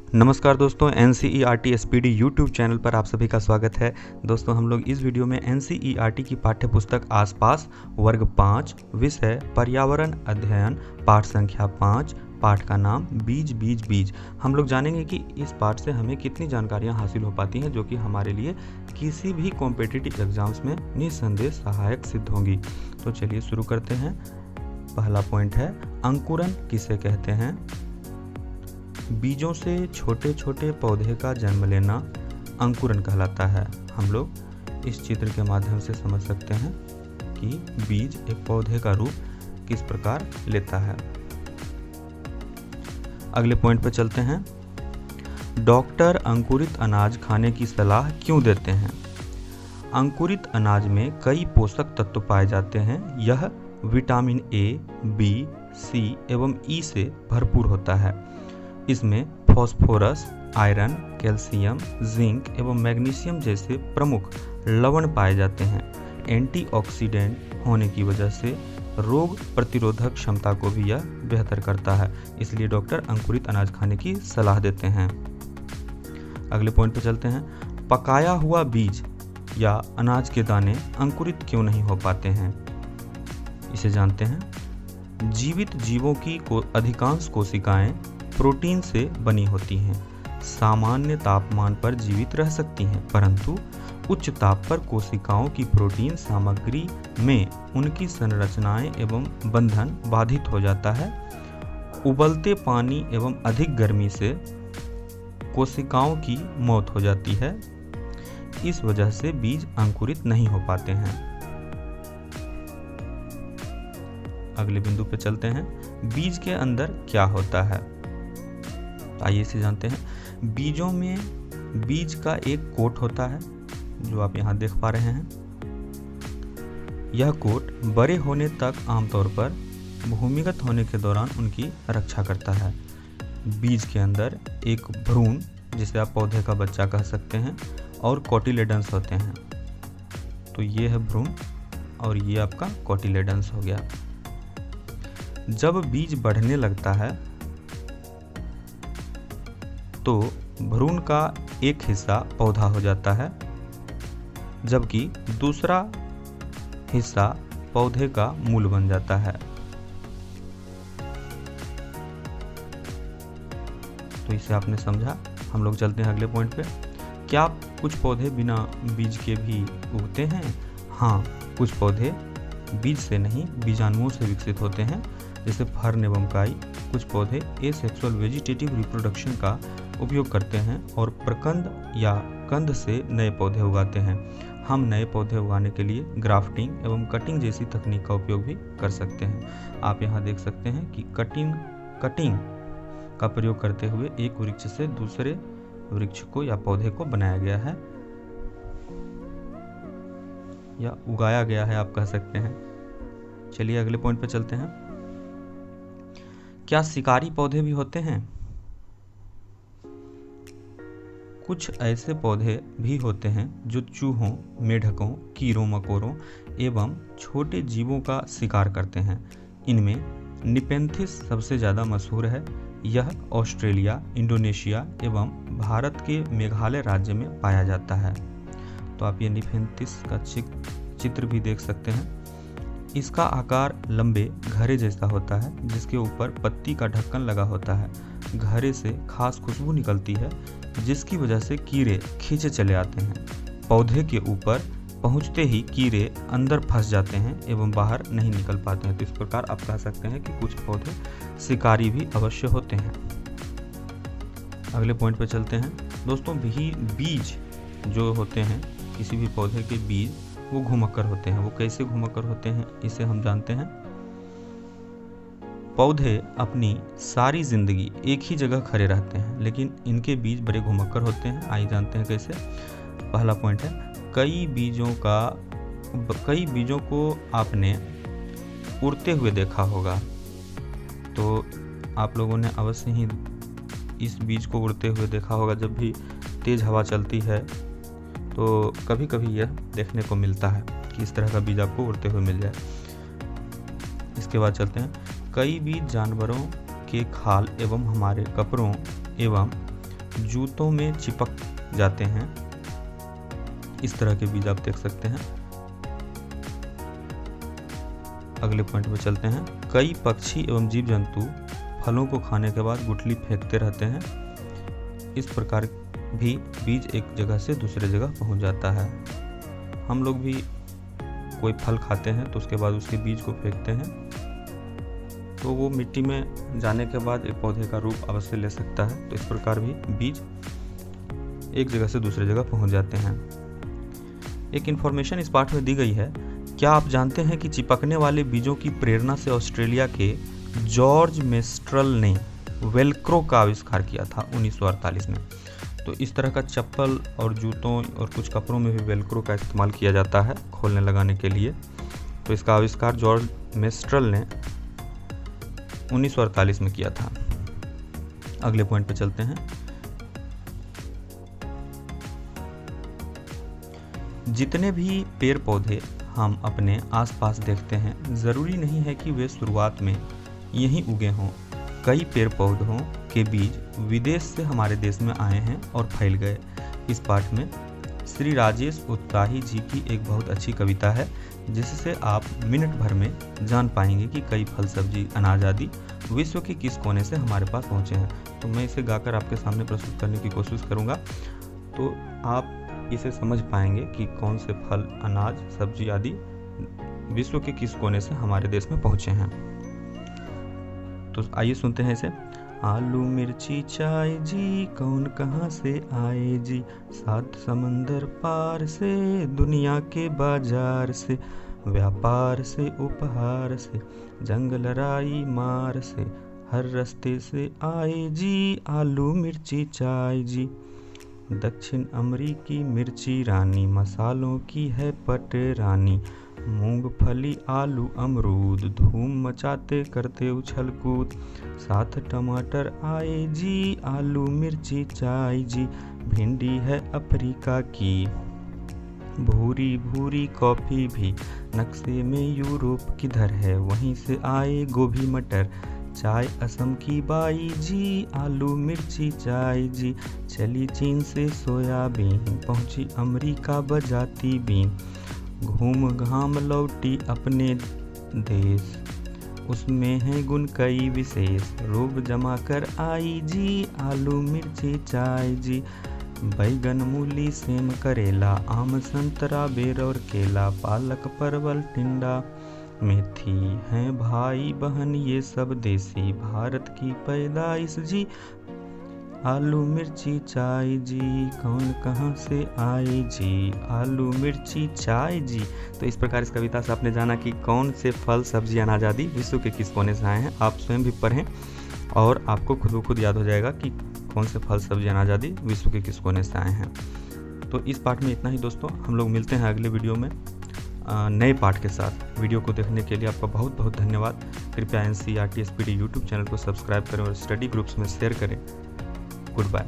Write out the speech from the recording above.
नमस्कार दोस्तों, NCERT SPD YouTube channel पर आप सभी का स्वागत है। दोस्तों, हम लोग इस वीडियो में NCERT की पाठ्य पुस्तक आसपास वर्ग 5 विषय पर्यावरण अध्ययन पाठ संख्या 5 पाठ का नाम बीज बीज बीज हम लोग जानेंगे कि इस पाठ से हमें कितनी जानकारियां हासिल हो पाती हैं जो कि हमारे लिए किसी भी कॉम्पिटिटिव एग्जाम्स में निस्संदेह सहायक सिद्ध होंगी। तो चलिए शुरू करते हैं। पहला पॉइंट है अंकुरन किसे कहते हैं। बीजों से छोटे छोटे पौधे का जन्म लेना अंकुरन कहलाता है। हम लोग इस चित्र के माध्यम से समझ सकते हैं कि बीज एक पौधे का रूप किस प्रकार लेता है। अगले पॉइंट पर चलते हैं। डॉक्टर अंकुरित अनाज खाने की सलाह क्यों देते हैं। अंकुरित अनाज में कई पोषक तत्व पाए जाते हैं। यह विटामिन ए, बी, सी एवं ई से भरपूर होता है। इसमें फास्फोरस, आयरन, कैल्शियम, जिंक एवं मैग्नीशियम जैसे प्रमुख लवण पाए जाते हैं। एंटीऑक्सीडेंट होने की वजह से रोग प्रतिरोधक क्षमता को भी यह बेहतर करता है। इसलिए डॉक्टर अंकुरित अनाज खाने की सलाह देते हैं। अगले पॉइंट पर चलते हैं। पकाया हुआ बीज या अनाज के दाने अंकुरित क्यों नहीं हो पाते हैं, इसे जानते हैं। जीवित जीवों की अधिकांश कोशिकाएं प्रोटीन से बनी होती हैं। सामान्य तापमान पर जीवित रह सकती हैं, परंतु उच्च ताप पर कोशिकाओं की प्रोटीन सामग्री में उनकी संरचनाएं एवं बंधन बाधित हो जाता है। उबलते पानी एवं अधिक गर्मी से कोशिकाओं की मौत हो जाती है। इस वजह से बीज अंकुरित नहीं हो पाते हैं। अगले बिंदु पर चलते हैं। बीज के अंदर क्या होता है, आइए इसे जानते हैं। बीजों में बीज का एक कोट होता है जो आप यहाँ देख पा रहे हैं। यह कोट बड़े होने तक आमतौर पर भूमिगत होने के दौरान उनकी रक्षा करता है। बीज के अंदर एक भ्रूण, जिसे आप पौधे का बच्चा कह सकते हैं, और कोटिलेडन्स होते हैं। तो ये है भ्रूण और ये आपका कोटिलेडन्स हो गया। जब बीज बढ़ने लगता है तो भ्रूण का एक हिस्सा पौधा हो जाता है, जबकि दूसरा हिस्सा पौधे का मूल बन जाता है। तो इसे आपने समझा। हम लोग चलते हैं अगले पॉइंट पे। क्या कुछ पौधे बिना बीज के भी उगते हैं? हाँ, कुछ पौधे बीज से नहीं बीजाणुओं से विकसित होते हैं, जैसे फर्न एवं काई। कुछ पौधे एसेक्सुअल वेजिटेटिव रिप्रोडक्शन का उपयोग करते हैं और प्रकंद या कंद से नए पौधे उगाते हैं। हम नए पौधे उगाने के लिए ग्राफ्टिंग एवं कटिंग जैसी तकनीक का उपयोग भी कर सकते हैं। आप यहाँ देख सकते हैं कि कटिंग का प्रयोग करते हुए एक वृक्ष से दूसरे वृक्ष को या पौधे को बनाया गया है या उगाया गया है, आप कह सकते हैं। चलिए अगले पॉइंट पर चलते हैं। क्या शिकारी पौधे भी होते हैं? कुछ ऐसे पौधे भी होते हैं जो चूहों, मेढकों, कीड़ों मकोड़ों एवं छोटे जीवों का शिकार करते हैं। इनमें निपेंथिस सबसे ज़्यादा मशहूर है। यह ऑस्ट्रेलिया, इंडोनेशिया एवं भारत के मेघालय राज्य में पाया जाता है। तो आप ये निपेंथिस का चित्र भी देख सकते हैं। इसका आकार लंबे घरे जैसा होता है, जिसके ऊपर पत्ती का ढक्कन लगा होता है। घरे से खास खुशबू निकलती है, जिसकी वजह से कीड़े खींचे चले आते हैं। पौधे के ऊपर पहुंचते ही कीड़े अंदर फंस जाते हैं एवं बाहर नहीं निकल पाते हैं। तो इस प्रकार आप कह सकते हैं कि कुछ पौधे शिकारी भी अवश्य होते हैं। अगले पॉइंट पर चलते हैं। दोस्तों, बीज जो होते हैं, किसी भी पौधे के बीज, वो घुमक्कर होते हैं। वो कैसे घुमक्कर होते हैं, इसे हम जानते हैं। पौधे अपनी सारी जिंदगी एक ही जगह खड़े रहते हैं, लेकिन इनके बीज बड़े घुमक्कर होते हैं। आइए जानते हैं कैसे। पहला पॉइंट है, कई बीजों को आपने उड़ते हुए देखा होगा। तो आप लोगों ने अवश्य ही इस बीज को उड़ते हुए देखा होगा। जब भी तेज हवा चलती है तो कभी कभी यह देखने को मिलता है कि इस तरह का बीज आपको उड़ते हुए मिल जाए। इसके बाद चलते हैं। कई बीज जानवरों के खाल एवं हमारे कपड़ों एवं जूतों में चिपक जाते हैं। इस तरह के बीज आप देख सकते हैं। अगले पॉइंट में चलते हैं। कई पक्षी एवं जीव जंतु फलों को खाने के बाद गुठली फेंकते रहते हैं। इस प्रकार भी बीज एक जगह से दूसरे जगह पहुंच जाता है। हम लोग भी कोई फल खाते हैं तो उसके बाद उसके बीज को फेंकते हैं, तो वो मिट्टी में जाने के बाद एक पौधे का रूप अवश्य ले सकता है। तो इस प्रकार भी बीज एक जगह से दूसरे जगह पहुंच जाते हैं। एक इन्फॉर्मेशन इस पाठ में दी गई है। क्या आप जानते हैं कि चिपकने वाले बीजों की प्रेरणा से ऑस्ट्रेलिया के जॉर्ज मेस्ट्रल ने वेलक्रो का आविष्कार किया था 1948 में। तो इस तरह का चप्पल और जूतों और कुछ कपड़ों में भी वेलक्रो का इस्तेमाल किया जाता है खोलने लगाने के लिए। तो इसका आविष्कार जॉर्ज मेस्ट्रल ने 1948 में किया था। अगले पॉइंट पे चलते हैं। जितने भी पेड़ पौधे हम अपने आसपास देखते हैं, ज़रूरी नहीं है कि वे शुरुआत में यहीं उगे हों। कई पेड़ पौधों के बीज विदेश से हमारे देश में आए हैं और फैल गए। इस पाठ में श्री राजेश उत्साही जी की एक बहुत अच्छी कविता है, जिससे आप मिनट भर में जान पाएंगे कि कई फल, सब्जी, अनाज आदि विश्व के किस कोने से हमारे पास पहुँचे हैं। तो मैं इसे गाकर आपके सामने प्रस्तुत करने की कोशिश करूँगा, तो आप इसे समझ पाएंगे कि कौन से फल, अनाज, सब्जी आदि विश्व के किस कोने से हमारे देश में पहुँचे हैं। तो आइए सुनते हैं इसे। आलू मिर्ची चाय जी, कौन कहाँ से आए जी, 7 समंदर पार से, दुनिया के बाजार से, व्यापार से, उपहार से, जंग लड़ाई मार से, हर रास्ते से आए जी, आलू मिर्ची चाय जी। दक्षिण अमरीकी मिर्ची रानी, मसालों की है पटरानी, मूंगफली, आलू, अमरूद, धूम मचाते करते उछल कूद, 7 टमाटर आए जी, आलू मिर्ची चाय जी। भिंडी है अफ्रीका की, भूरी भूरी कॉफ़ी भी, नक्शे में यूरोप किधर है, वहीं से आए गोभी मटर, चाय असम की बाई जी, आलू मिर्ची चाय जी। चली चीन से सोयाबीन, पहुंची अमेरिका बजाती बीन, घूम घाम लौटी अपने देश, उसमें है गुण कई विशेष, रोब जमा कर आई जी, आलू मिर्ची चाय जी। बैगन, मूली, सेम, करेला, आम, संतरा, बेर और केला, पालक, परवल, टिंडा, मेथी हैं भाई बहन ये सब देसी, भारत की पैदाइश जी, आलू मिर्ची चाय जी, कौन कहाँ से आए जी, आलू मिर्ची चाय जी। तो इस प्रकार इस कविता से आपने जाना कि कौन से फल, सब्जी, अनाज आदि विश्व के किस कोने से आए हैं। आप स्वयं भी पढ़ें और आपको खुद ब खुद याद हो जाएगा कि कौन से फल, सब्जी, अनाज आदि विश्व के किस कोने से आए हैं। तो इस पाठ में इतना ही दोस्तों। हम लोग मिलते हैं अगले वीडियो में नए पाठ के साथ। वीडियो को देखने के लिए आपका बहुत बहुत धन्यवाद। कृपया NCERT SPD यूट्यूब चैनल को सब्सक्राइब करें और स्टडी ग्रुप्स में शेयर करें। Good bye.